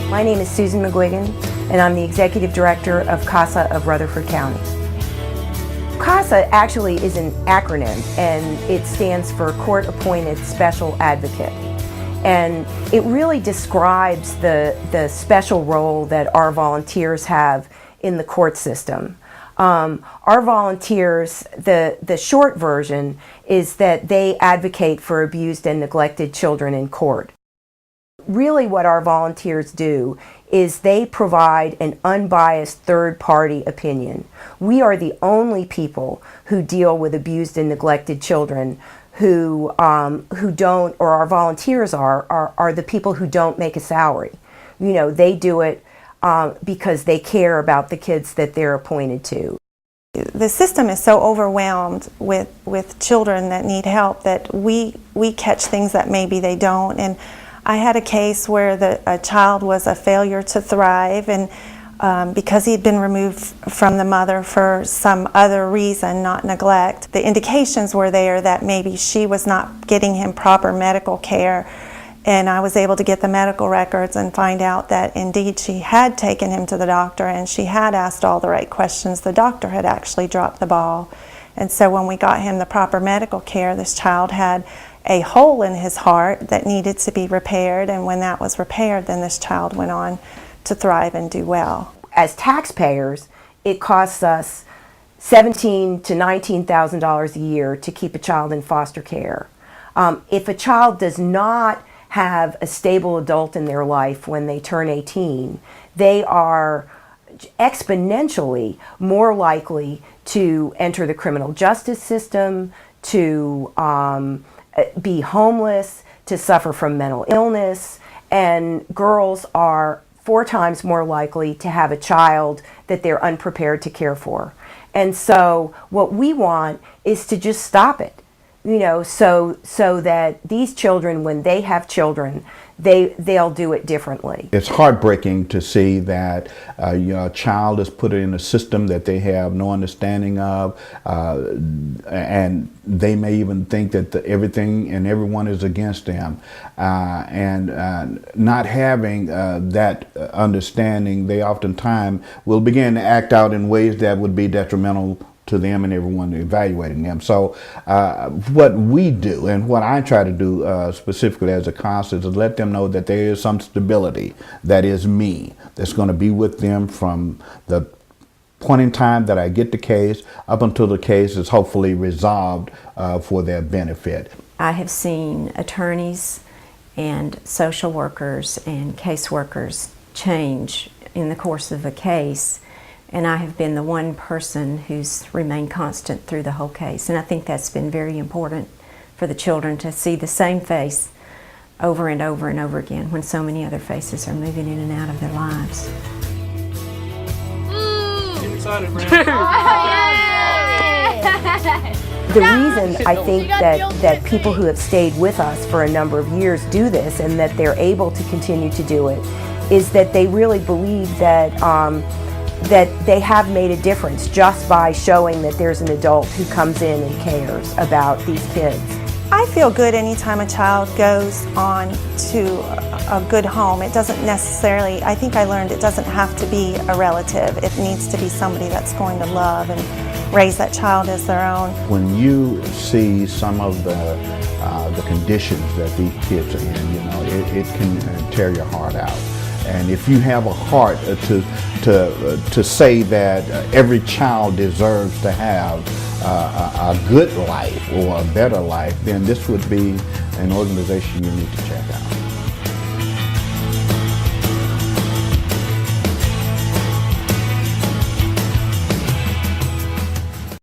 My name is Susan McGuigan, and I'm the Executive Director of CASA of Rutherford County. CASA actually is an acronym, and it stands for Court Appointed Special Advocate. And it really describes the special role that our volunteers have in the court system. Our volunteers, the short version is that they advocate for abused and neglected children in court. Really what our volunteers do is they provide an unbiased third-party opinion. We are the only people who deal with abused and neglected children who don't, or our volunteers are the people who don't make a salary. You know, they do it because they care about the kids that they're appointed to. The system is so overwhelmed with children that need help that we catch things that maybe they don't. And I had a case where a child was a failure to thrive, and because he had been removed from the mother for some other reason, not neglect, the indications were there that maybe she was not getting him proper medical care. And I was able to get the medical records and find out that indeed she had taken him to the doctor and she had asked all the right questions. The doctor had actually dropped the ball. And so when we got him the proper medical care, this child had a hole in his heart that needed to be repaired, and when that was repaired, then this child went on to thrive and do well. As taxpayers, it costs us $17,000 to $19,000 a year to keep a child in foster care. If a child does not have a stable adult in their life when they turn 18, they are exponentially more likely to enter the criminal justice system, to be homeless, to suffer from mental illness, and girls are 4 times more likely to have a child that they're unprepared to care for. And so what we want is to just stop it, you know, so that these children, when they have children, they'll do it differently. It's heartbreaking to see that a child is put in a system that they have no understanding of, and they may even think that everything and everyone is against them. And not having that understanding, they oftentimes will begin to act out in ways that would be detrimental to them and everyone evaluating them. So what we do and what I try to do specifically as a CASA is to let them know that there is some stability that is me, that's going to be with them from the point in time that I get the case up until the case is hopefully resolved for their benefit. I have seen attorneys and social workers and caseworkers change in the course of a case, and I have been the one person who's remained constant through the whole case. And I think that's been very important for the children to see the same face over and over and over again when so many other faces are moving in and out of their lives. Get excited, The reason I think that people who have stayed with us for a number of years do this, and that they're able to continue to do it, is that they really believe that that they have made a difference just by showing that there's an adult who comes in and cares about these kids. I feel good anytime a child goes on to a good home. It doesn't necessarily, I think I learned it doesn't have to be a relative. It needs to be somebody that's going to love and raise that child as their own. When you see some of the conditions that these kids are in, you know, it can tear your heart out. And if you have a heart to say that every child deserves to have a good life or a better life, then this would be an organization you need to check out.